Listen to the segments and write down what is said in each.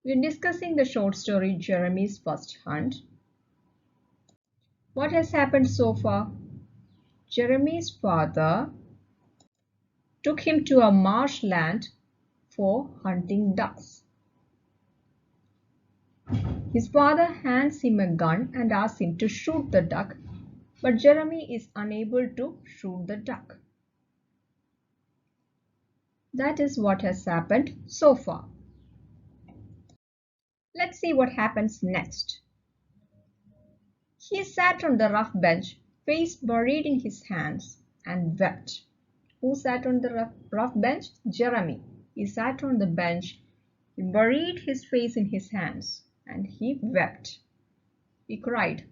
We're discussing the short story Jeremy's First Hunt. What has happened so far? Jeremy's father took him to a marshland for hunting ducks. His father hands him a gun and asks him to shoot the duck, but Jeremy is unable to shoot the duck. That is what has happened so far. Let's see what happens next. He sat on the rough bench, face buried in his hands, and wept. Who sat on the rough bench? Jeremy. He sat on the bench, he buried his face in his hands, and he wept. He cried.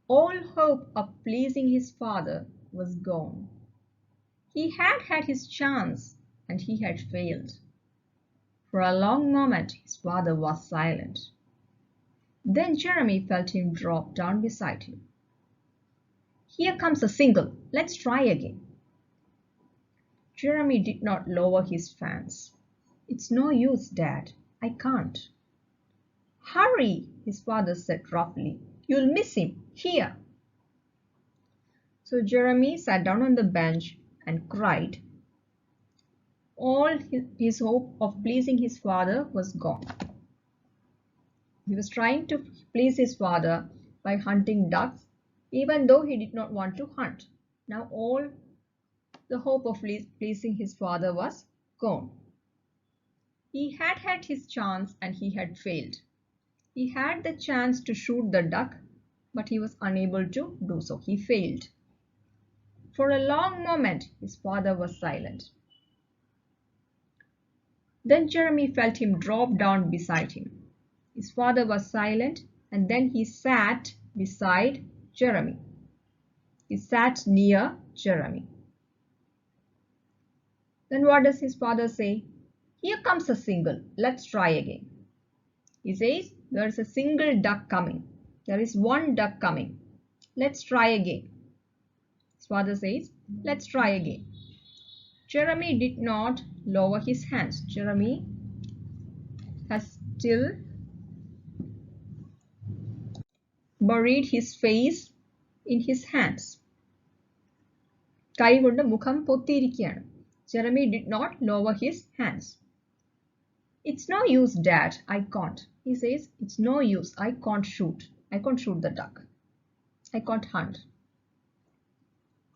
All hope of pleasing his father was gone. He had had his chance, and he had failed. For a long moment his father was silent. Then Jeremy felt him drop down beside him. Here comes a single. Let's try again. Jeremy did not lower his fans. It's no use, Dad. I can't. Hurry, his father said roughly. You'll miss him. Here. So Jeremy sat down on the bench and cried. All his hope of pleasing his father was gone. He was trying to please his father by hunting ducks, even though he did not want to hunt. Now all the hope of pleasing his father was gone. He had had his chance and he had failed. He had the chance to shoot the duck, but he was unable to do so. He failed. For a long moment, his father was silent. Then Jeremy felt him drop down beside him. His father was silent, and then he sat beside Jeremy. He sat near Jeremy. Then what does his father say? Here comes a single. Let's try again. He says, there is a single duck coming. There is one duck coming. Let's try again. His father says, let's try again. Jeremy did not lower his hands. Jeremy has still buried his face in his hands. കൈകൊണ്ട് മുഖം പൊത്തിയിരിക്കുകയാണ്. Jeremy did not lower his hands. It's no use, Dad. I can't. He says, it's no use. I can't shoot. I can't shoot the duck. I can't hunt.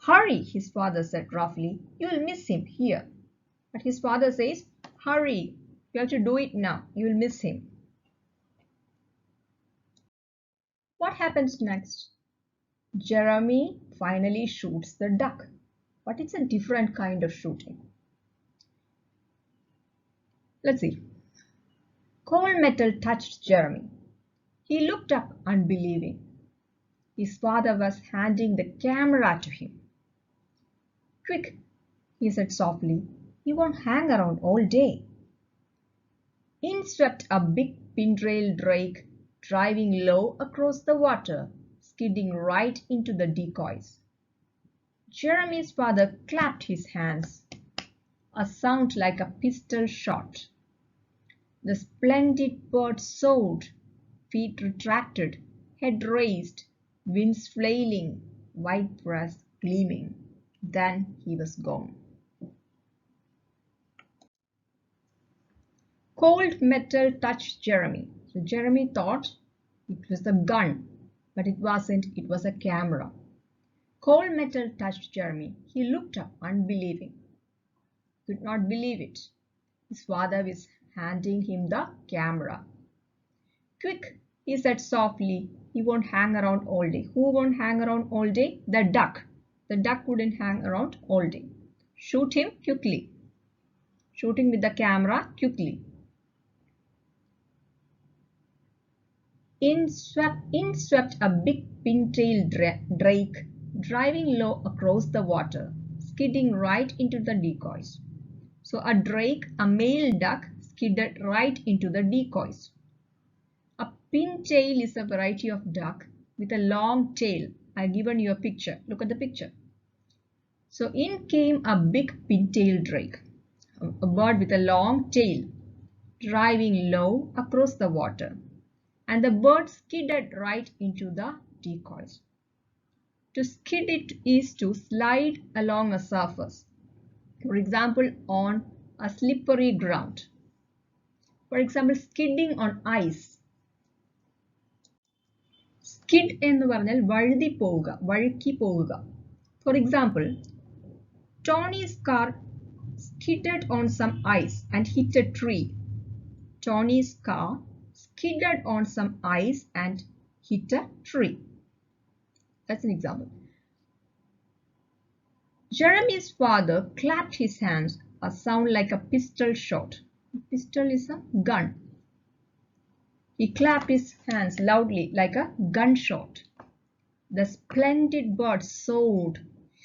Hurry, his father said roughly. You'll miss him here. But his father says, hurry. You have to do it now. You'll miss him. What happens next? Jeremy finally shoots the duck. But it's a different kind of shooting. Let's see. Cold metal touched Jeremy. He looked up unbelieving. His father was handing the camera to him. Quick, he said softly. He won't hang around all day. In swept a big pintail drake, driving low across the water, skidding right into the decoys. Jeremy's father clapped his hands. A sound like a pistol shot. The splendid bird soared, feet retracted, head raised, wings flailing, white breast gleaming. Then he was gone. Cold metal touched Jeremy. So Jeremy thought it was a gun, but it wasn't. It was a camera. Cold metal touched Jeremy. He looked up, unbelieving. Could not believe it. His father was handing him the camera. Quick, he said softly. He won't hang around all day. Who won't hang around all day? The duck. The duck wouldn't hang around all day. Shoot him quickly. Shoot him with the camera quickly. In swept a big pintail drake, driving low across the water, skidding right into the decoys. So a drake, a male duck, skidded right into the decoys. A pintail is a variety of duck with a long tail. I've given you a picture. Look at the picture. So in came a big pintail drake, a bird with a long tail. driving low across the water, and the bird skidded right into the decoys. To skid it is to slide along a surface, for example, on a slippery ground. For example, skidding on ice. Skid എന്ന് പറഞ്ഞാൽ വഴുതി പോവുക, വഴുക്കി പോവുക. For example, Tony's car skidded on some ice and hit a tree. Tony's car skidded on some ice and hit a tree. That's an example. Jeremy's father clapped his hands, a sound like a pistol shot. A pistol is a gun. He clapped his hands loudly like a gunshot. The splendid bird soared,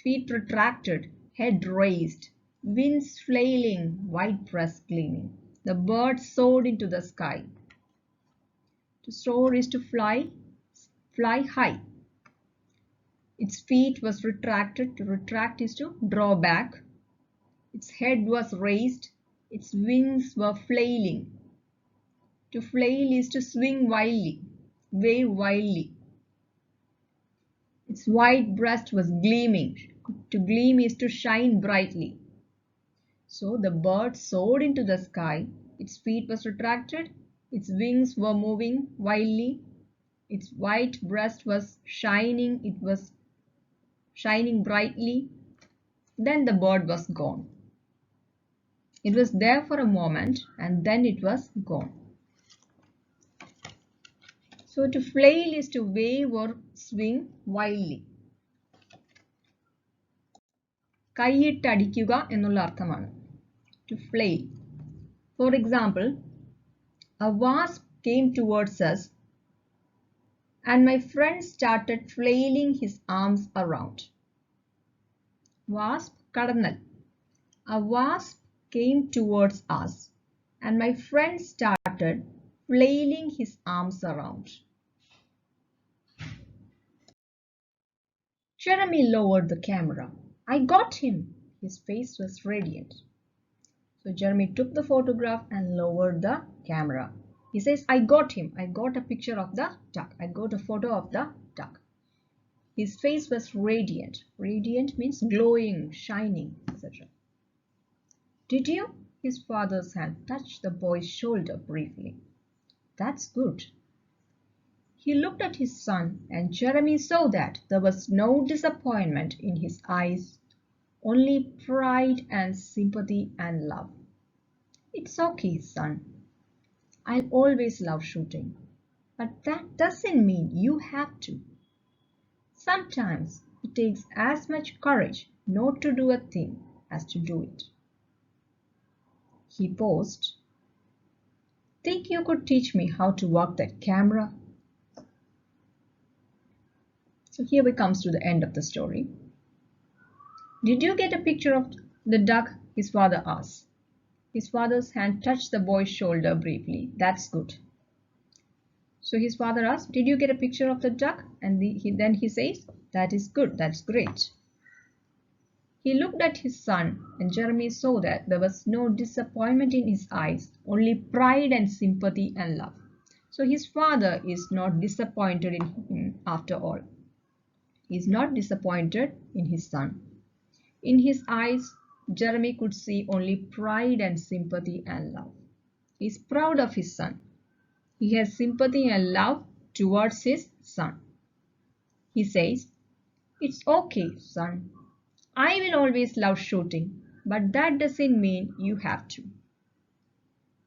feet retracted, head raised, wings flailing, white breast gleaming. The bird soared into the sky. To soar is to fly high. Its feet was retracted. To retract is to draw back. Its head was raised. Its wings were flailing. To flail is to swing wildly, wave wildly. Its white breast was gleaming. To gleam is to shine brightly. So the bird soared into the sky. Its feet was retracted. Its wings were moving wildly. Its white breast was shining. It was shining brightly. Then the bird was gone. It was there for a moment and then it was gone. So to flail is to wave or swing wildly. കൈയിട്ടടിക്കുക എന്നുള്ള അർത്ഥമാണ്. To flail. For example, a wasp came towards us and my friend started flailing his arms around. Wasp, കടന്നൽ. A wasp came towards us and my friend started flailing his arms around. Jeremy lowered the camera. I got him. His face was radiant. So Jeremy took the photograph and lowered the camera. He says, I got him. I got a picture of the duck. I got a photo of the duck. His face was radiant. Radiant means glowing, shining, etc. Did you? His father's hand touched the boy's shoulder briefly. That's good. He looked at his son, and Jeremy saw that there was no disappointment in his eyes, only pride and sympathy and love. It's okay, son. I'll always love shooting. But that doesn't mean you have to. Sometimes it takes as much courage not to do a thing as to do it. He paused. Think you could teach me how to work that camera? So here we comes to the end of the story. Did you get a picture of the duck? His father asked. His father's hand touched the boy's shoulder briefly. That's good. So his father asked, did you get a picture of the duck? And then he says, that is good. That's great. He looked at his son and Jeremy saw that there was no disappointment in his eyes, only pride and sympathy and love. So his father is not disappointed in him after all. He is not disappointed in his son. In his eyes, Jeremy could see only pride and sympathy and love. He is proud of his son. He has sympathy and love towards his son. He says, it's okay, son. I will always love shooting, but that doesn't mean you have to.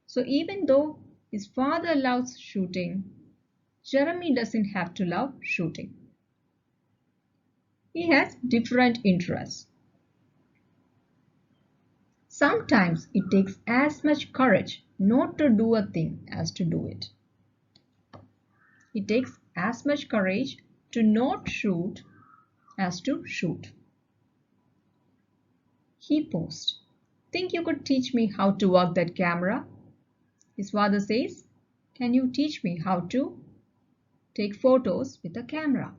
So even though his father loves shooting, Jeremy doesn't have to love shooting. He has different interests. Sometimes it takes as much courage not to do a thing as to do it. It takes as much courage to not shoot as to shoot. He paused. Think you could teach me how to work that camera? His father says, can you teach me how to take photos with a camera?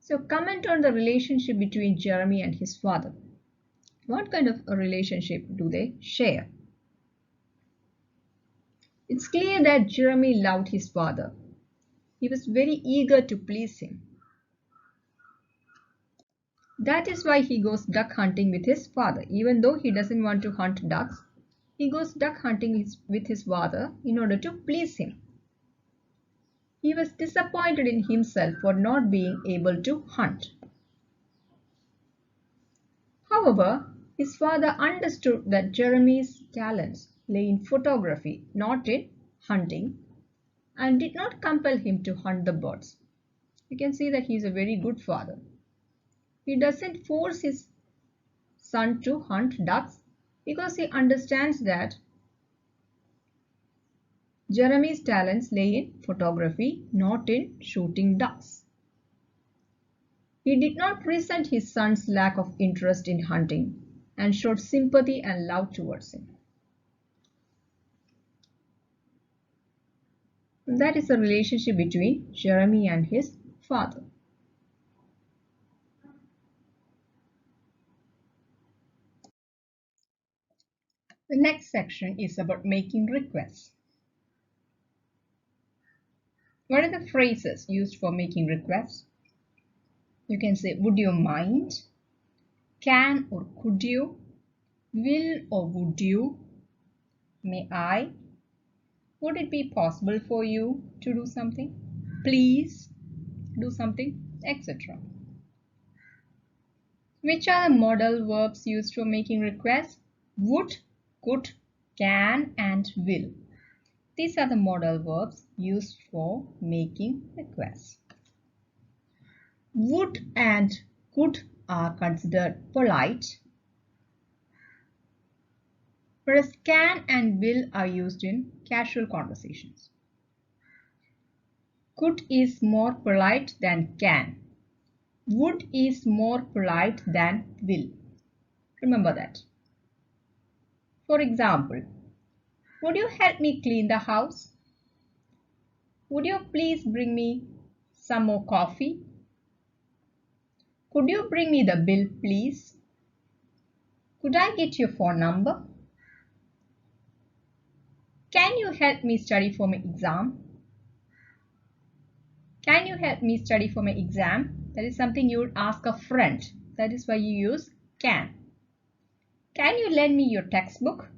So comment on the relationship between Jeremy and his father. What kind of a relationship do they share? It's clear that Jeremy loved his father. He was very eager to please him. That is why he goes duck hunting with his father. Even though he doesn't want to hunt ducks, he goes duck hunting with his father in order to please him. He was disappointed in himself for not being able to hunt. However, his father understood that Jeremy's talents lay in photography, not in hunting, and did not compel him to hunt the birds. You can see that he is a very good father. He doesn't force his son to hunt ducks because he understands that Jeremy's talents lay in photography, not in shooting ducks. He did not resent his son's lack of interest in hunting and showed sympathy and love towards him. That is the relationship between Jeremy and his father. The next section is about making requests. What are the phrases used for making requests? You can say, would you mind? Can or could you? Will or would you? May I? Would it be possible for you to do something? Please do something, etc. Which are the modal verbs used for making requests? Would, could, can, and will. These are the modal verbs used for making requests. Would and could are considered polite, whereas can and will are used in casual conversations. Could is more polite than can. Would is more polite than will. Remember that. For example, would you help me clean the house? Would you please bring me some more coffee? Could you bring me the bill, please? Could I get your phone number? Can you help me study for my exam? Can you help me study for my exam? That is something you would ask a friend. That is why you use can. Can you lend me your textbook?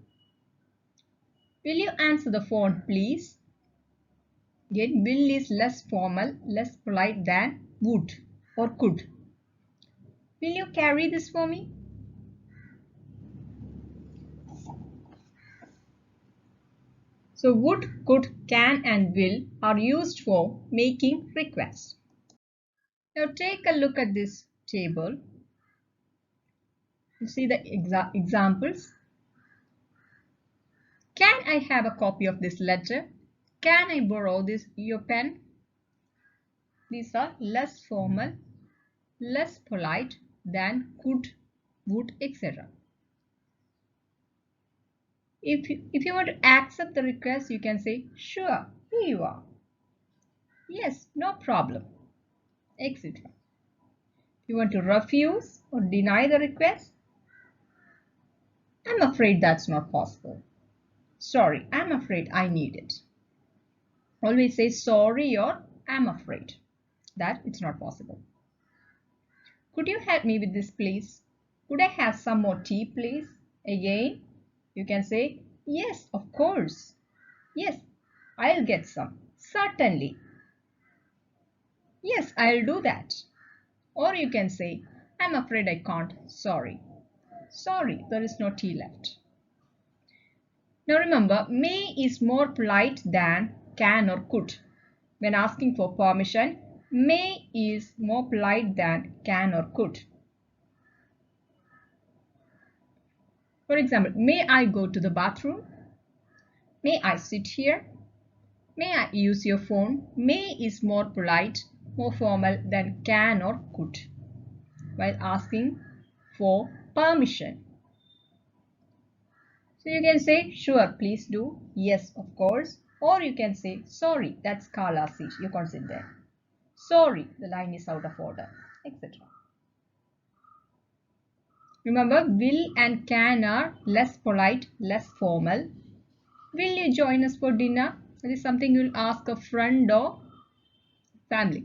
Will you answer the phone, please? Again, will is less formal, less polite than would or could. Will you carry this for me? So would, could, can and will are used for making requests. Now take a look at this table. You see the examples. Can I have a copy of this letter? Can I borrow your pen? These are less formal, less polite than could, would, etc. If you want to accept the request, you can say, sure, here you are. Yes, no problem, etc. If you want to refuse or deny the request, I'm afraid that's not possible. Sorry, I'm afraid I need it. Always say sorry or I'm afraid that it's not possible. Could you help me with this, please? Could I have some more tea, please? Again, you can say, yes, of course. Yes, I'll get some. Certainly. Yes, I'll do that. Or you can say, I'm afraid I can't. Sorry. Sorry, there is no tea left. Now remember, may is more polite than can or could. When asking for permission, may is more polite than can or could. For example, may I go to the bathroom? May I sit here? May I use your phone? May is more polite, more formal than can or could while asking for permission. So you can say, sure, please do. Yes, of course. Or you can say, sorry, that's Carla's seat. You can't sit there. Sorry, the line is out of order, etc. Remember, will and can are less polite, less formal. Will you join us for dinner? That is something you'll ask a friend or family.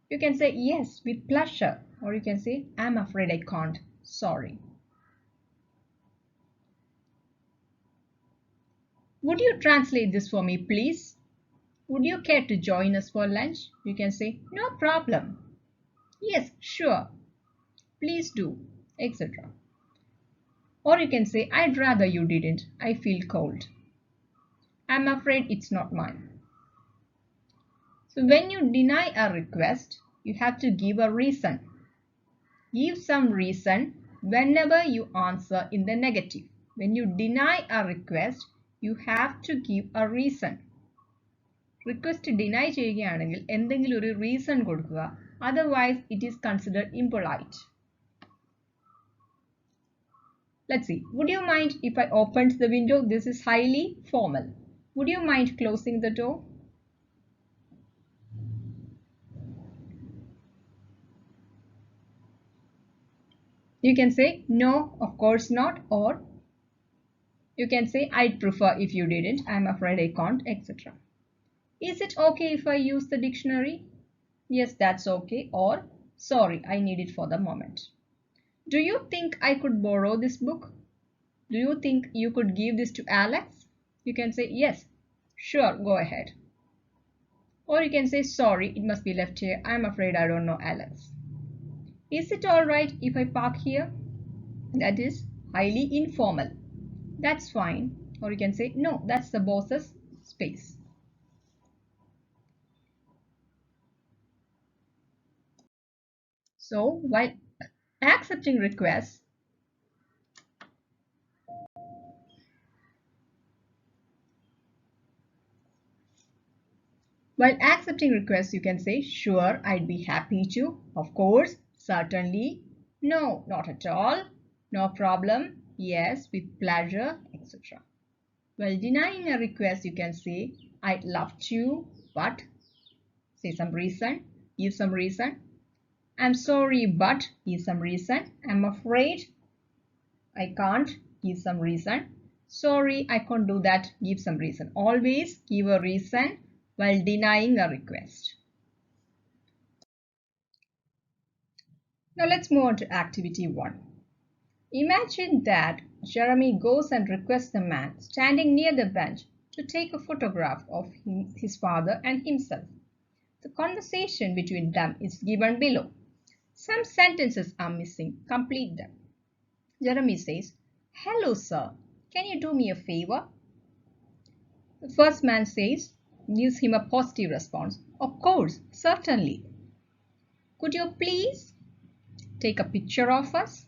You can say yes with pleasure, or you can say I'm afraid I can't. Sorry. Would you translate this for me, please? Would you care to join us for lunch? You can say no problem. Yes, sure. Please do, etc. Or you can say I'd rather you didn't. I feel cold. I'm afraid it's not mine. So when you deny a request, you have to give a reason. Give some reason whenever you answer in the negative. When you deny a request, you have to give a reason. Request deny ചെയ്യുകയാണെങ്കിൽ എന്തെങ്കിലും ഒരു reason കൊടുക്കുക. Otherwise, it is considered impolite. Let's see. Would you mind if I opened the window? This is highly formal. Would you mind closing the door? You can say no, of course not, or you can say I'd prefer if you didn't. I'm afraid I can't, etc. Is it okay if I use the dictionary? Yes, that's okay, or sorry, I need it for the moment. Do you think I could borrow this book? Do you think you could give this to Alex? You can say yes, sure, go ahead. Or you can say sorry, it must be left here. I'm afraid I don't know Alex. Is it all right if I park here? That is highly informal. That's fine. Or you can say no, that's the boss's space. So while accepting requests, you can say sure, I'd be happy to, of course, certainly, no, not at all, no problem, yes, with pleasure, etc. While denying a request, you can say I'd love to, but say some reason, give some reason. I'm sorry, but give some reason. I'm afraid I can't, give some reason. Sorry, I can't do that, give some reason. Always give a reason while denying a request. Now let's move on to activity 1. Imagine that Jeremy goes and requests the man standing near the bench to take a photograph of his father and himself. The conversation between them is given below. Some sentences are missing. Complete them. Jeremy says, "Hello, sir. Can you do me a favor?" The first man says, gives him a positive response. "Of course, certainly. Could you please take a picture of us?"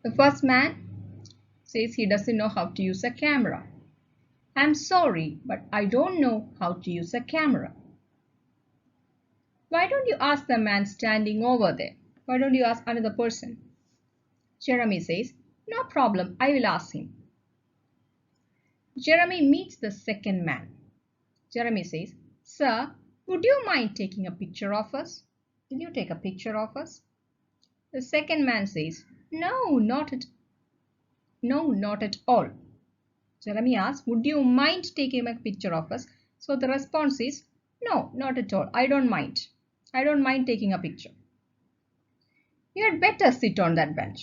The first man says he doesn't know how to use a camera. "I'm sorry, but I don't know how to use a camera." Why don't you ask the man standing over there? Why don't you ask another person? Jeremy says, "No problem, I will ask him." Jeremy meets the second man. Jeremy says, "Sir, would you mind taking a picture of us? Will you take a picture of us?" The second man says, No, not at all." Jeremy asks, "Would you mind taking a picture of us?" So the response is, "No, not at all. I don't mind. I don't mind taking a picture." "You had better sit on that bench."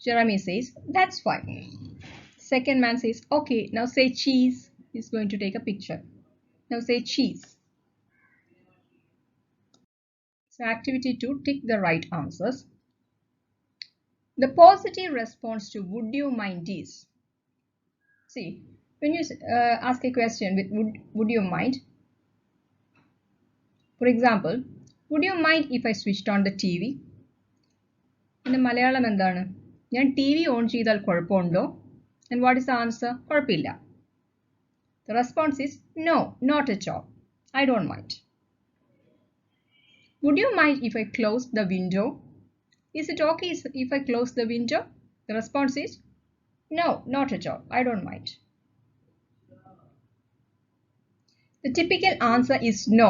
Jeremy says, "That's fine." Second man says, "Okay, now say cheese." He's going to take a picture. Now say cheese. So activity 2, tick the right answers. The positive response to "would you mind" is, see, when you ask a question with would you mind, for example, would you mind if I switched on the TV? In Malayalam എന്താണ്? ഞാൻ TV on ചെയ്താൽ കുഴപ്പമുണ്ടോ? And what is the answer? കുഴപ്പമില്ല. The response is no, not at all. I don't mind. Would you mind if I close the window? Is it okay if I close the window? The response is no, not at all. I don't mind. The typical answer is no.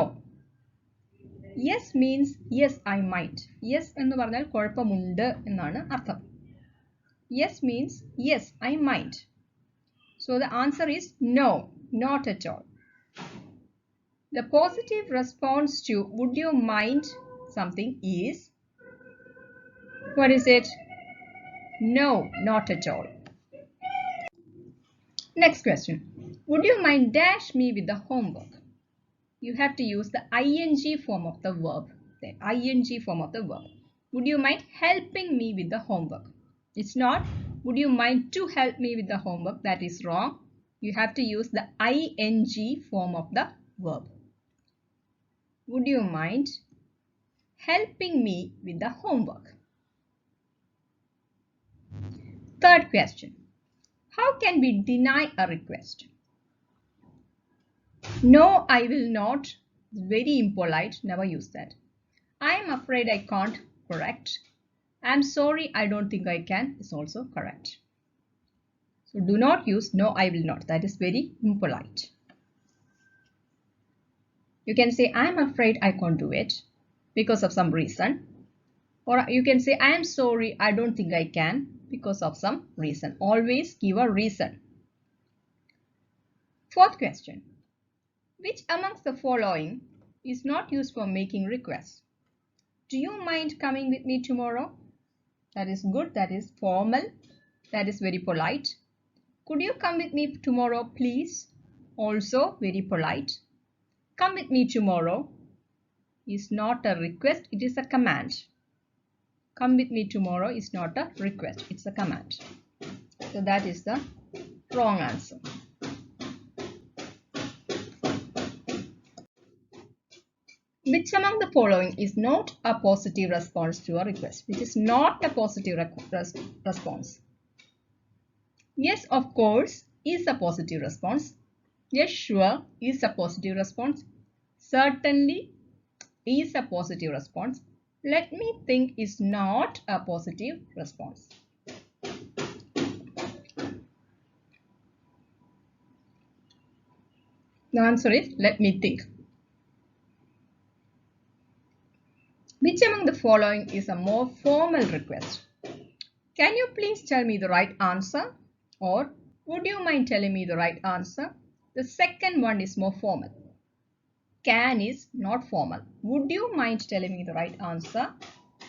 Yes means yes, I might. Yes എന്ന് പറഞ്ഞാൽ കുഴപ്പമുണ്ട് എന്നാണ് അർത്ഥം. Yes means yes, I might. So the answer is no, not at all. The positive response to would you mind something is, what is it? No, not at all. Next question. Would you mind dash me with the homework? You have to use the ing form of the verb. The ing form of the verb. Would you mind helping me with the homework? It's not, would you mind to help me with the homework? That is wrong. You have to use the ing form of the verb. Would you mind helping me with the homework? Third question. How can we deny a request? No, I will not. Very impolite. Never use that. I am afraid I can't. Correct. I am sorry, I don't think I can. Is also correct. So do not use no, I will not. That is very impolite. You can say I am afraid I can't do it because of some reason. Or you can say I am sorry, I don't think I can because of some reason. Always give a reason. Fourth question. Which amongst the following is not used for making requests? Do you mind coming with me tomorrow? That is good. That is formal. That is very polite. Could you come with me tomorrow, please? Also very polite. Come with me tomorrow is not a request. It is a command. Come with me tomorrow is not a request. It's a command. So that is the wrong answer. Which among the following is not a positive response to a request? Which is not a positive response? Yes, of course is a positive response. Yes, sure is a positive response. Certainly is a positive response. Let me think is not a positive response. The answer is let me think. Which among the following is a more formal request? Can you please tell me the right answer? Or would you mind telling me the right answer? The second one is more formal. Can is not formal. Would you mind telling me the right answer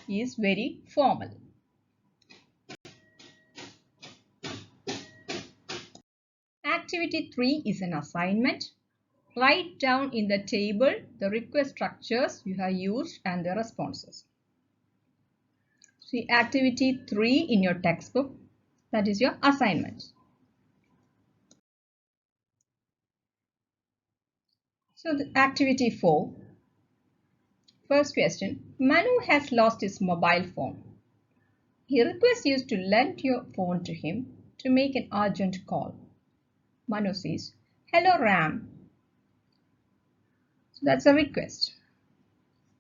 is very formal. Activity 3 is an assignment. Write down in the table the request structures you have used and their responses. See activity 3 in your textbook. That is your assignment. So the activity 4. First question. Manu has lost his mobile phone. He requests you to lend your phone to him to make an urgent call. Manu says, "Hello Ram." So that's a request.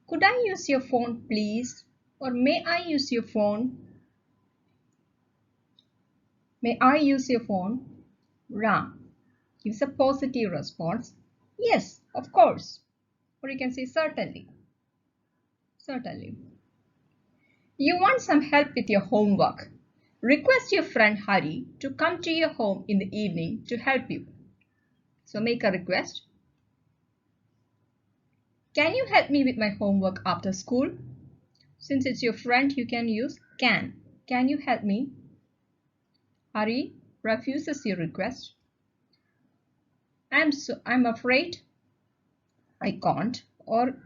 Could I use your phone, please? Or may I use your phone? May I use your phone? Ram gives a positive response. Yes, of course. Or you can say certainly. Certainly. You want some help with your homework. Request your friend Hari to come to your home in the evening to help you. So make a request. Can you help me with my homework after school? Since it's your friend, you can use can. Can you help me? Hari refuses your request. I'm afraid I can't. Or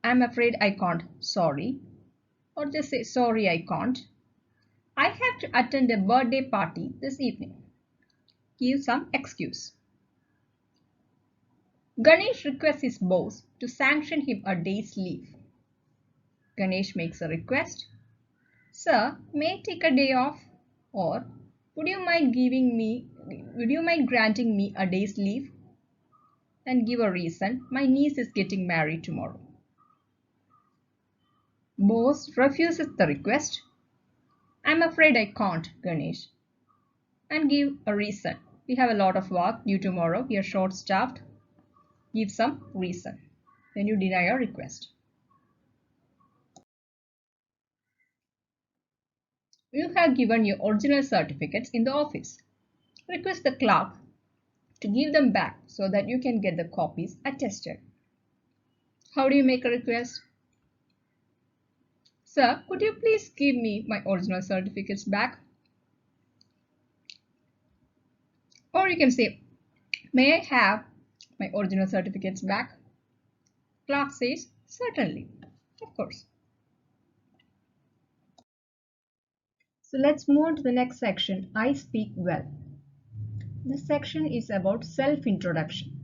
I'm afraid I can't. Sorry. Or just say sorry I can't. I have to attend a birthday party this evening. Give some excuse. Ganesh requests his boss to sanction him a day's leave. Ganesh makes a request. Sir, may I take a day off? Or would you mind granting me a day's leave? And give a reason. My niece is getting married tomorrow. Boss refuses the request. I'm afraid I can't, Ganesh. And give a reason. We have a lot of work due tomorrow. We are short-staffed. Give some reason. Then you deny your request. You have given your original certificates in the office. Request the clerk to give them back so that you can get the copies attested. How do you make a request? Sir, could you please give me my original certificates back? Or you can say, may I have my original certificates back? Clerk says, certainly, of course. So let's move on to the next section, I speak well. This section is about self-introduction.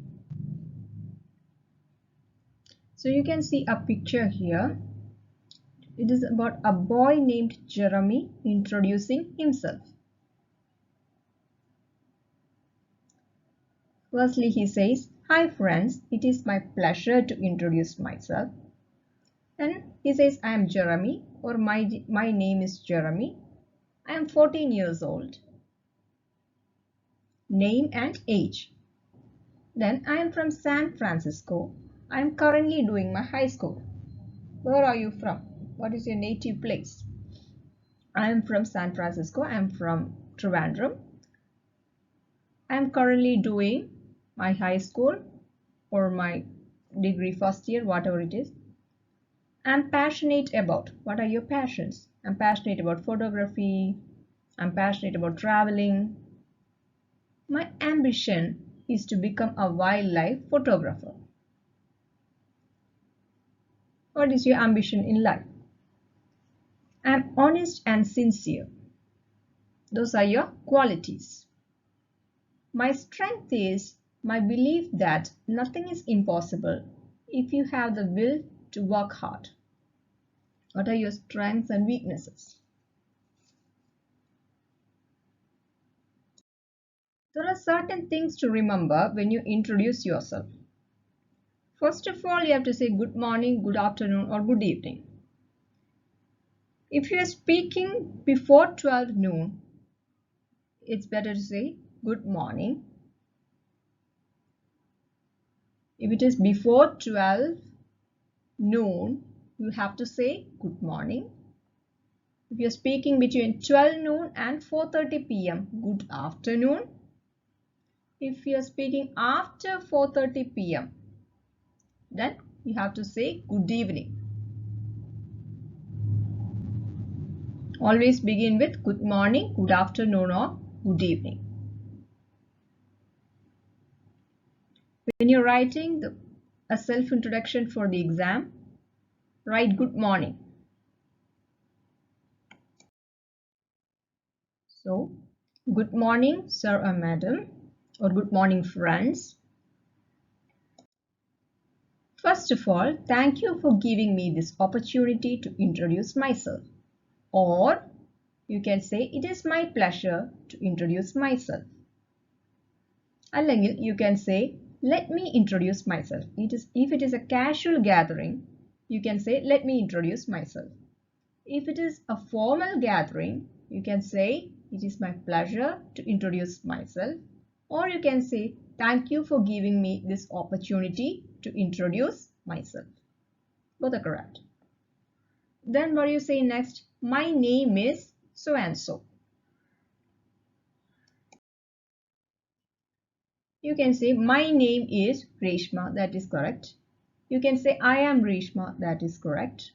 So you can see a picture here. It is about a boy named Jeremy introducing himself. Firstly, he says, "Hi friends, it is my pleasure to introduce myself." Then he says, "I am Jeremy," or my name is Jeremy. I am 14 years old. Name and age. Then I am from San Francisco. I am currently doing my high school. Where are you from? What is your native place? I am from San Francisco. I am from Trivandrum. I am currently doing my high school or my degree first year, whatever it is. I am passionate about. What are your passions? I am passionate about photography. I am passionate about traveling. My ambition is to become a wildlife photographer. What is your ambition in life? I am honest and sincere. Those are your qualities. My strength is my belief that nothing is impossible if you have the will to work hard. What are your strengths and weaknesses? There are certain things to remember when you introduce yourself. First of all, you have to say good morning, good afternoon, or good evening. If you are speaking before 12 noon, it's better to say good morning. If it is before 12 noon, you have to say good morning. If you are speaking between 12 noon and 4:30 p.m., good afternoon. If you are speaking after 4:30 p.m., then you have to say good evening. Always begin with good morning, good afternoon, or good evening. When you're writing a self-introduction for the exam, write good morning. So, good morning, sir or madam, or good morning, friends. First of all, thank you for giving me this opportunity to introduce myself. Or you can say, it is my pleasure to introduce myself. അല്ലെങ്കിൽ you can say, let me introduce myself. If it is a casual gathering, you can say, let me introduce myself. If it is a formal gathering, you can say, it is my pleasure to introduce myself. Or you can say, thank you for giving me this opportunity to introduce myself. Both are correct. Then what do you say next? My name is so and so. You can say my name is Reshma, that is correct. You can say I am Reshma, that is correct.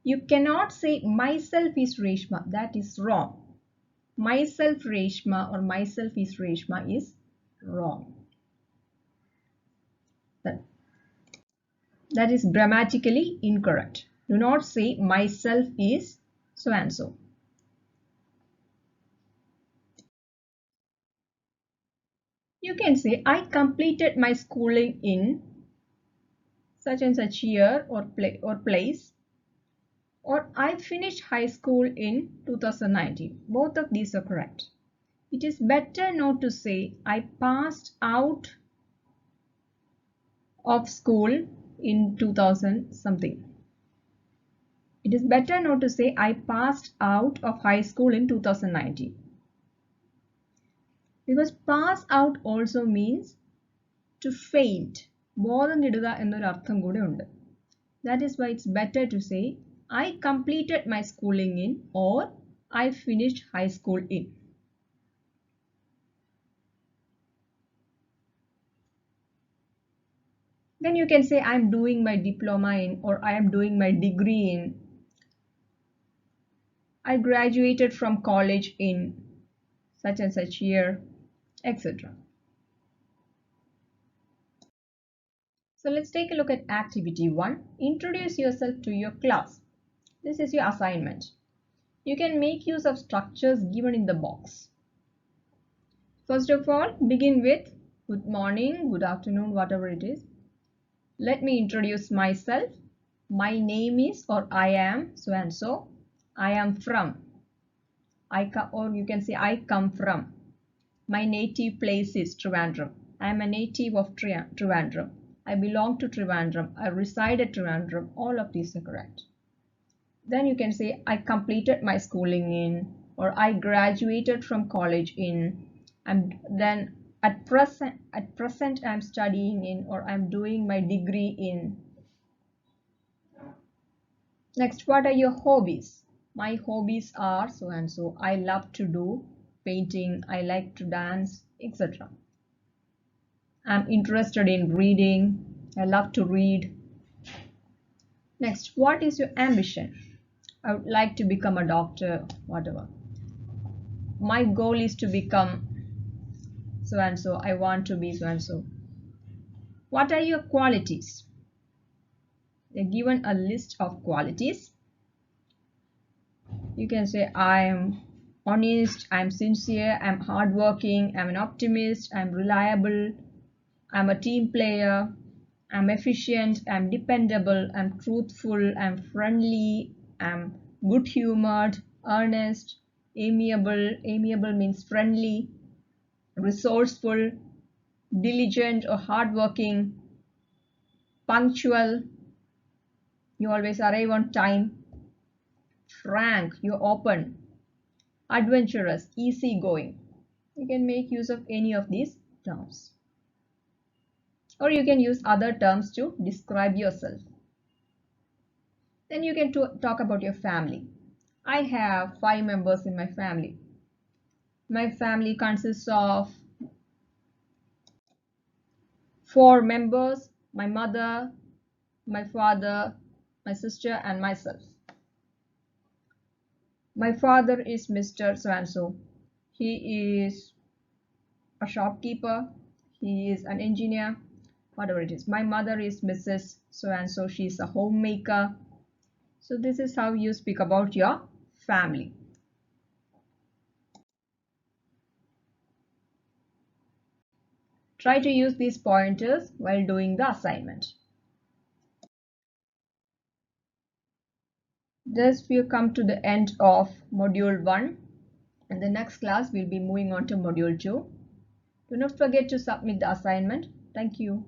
You cannot say myself is Reshma, that is wrong. Myself Reshma or myself is Reshma is wrong. That is grammatically incorrect. Do not say myself is so and so. You can say I completed my schooling in such and such year or place, or I finished high school in 2019. Both of these are correct. It is better not to say I passed out of school in 2000 something. It is better not to say I passed out of high school in 2019. Because pass out also means to faint. ബോധം കെടുക എന്നൊരു അർത്ഥം കൂടെ ഉണ്ട്. That is why it's better to say I completed my schooling in, or I finished high school in. Then you can say I'm doing my diploma in, or I am doing my degree in. I graduated from college in such and such year, etc. So let's take a look at activity 1. Introduce yourself to your class. This is your assignment. You can make use of structures given in the box. First of all, begin with good morning, good afternoon, whatever it is. Let me introduce myself. My name is, or I am so and so. I am from. Or you can say I come from. My native place is Trivandrum. I am a native of Trivandrum. I belong to Trivandrum. I reside at Trivandrum. All of these are correct. Then you can say I completed my schooling in, or I graduated from college in, and then at present I'm studying in, or I'm doing my degree in. Next, what are your hobbies? My hobbies are so and so. I love to do painting, I like to dance, etc. I'm interested in reading, I love to read. Next, what is your ambition? I would like to become a doctor, whatever. My goal is to become so and so. I want to be so and so. What are your qualities? They're given a list of qualities. You can say I am honest, I'm sincere, I'm hardworking, I'm an optimist, I'm reliable, I'm a team player, I'm efficient, I'm dependable, I'm truthful, I'm friendly, I'm good humored, earnest, amiable. Amiable means friendly, resourceful, diligent or hardworking, punctual, you always arrive on time, frank, you're open, adventurous, easygoing. You can make use of any of these terms. Or you can use other terms to describe yourself. Then you can talk about your family. I have 5 members in my family. My family consists of 4 members, my mother, my father, my sister and myself. My father is Mr. So-and-so. He is a shopkeeper. He is an engineer, whatever it is. My mother is Mrs. So-and-so. She is a homemaker. So this is how you speak about your family. Try to use these pointers while doing the assignment. Thus we have come to the end of module 1. In the next class we'll be moving on to module 2. Do not forget to submit the assignment. Thank you.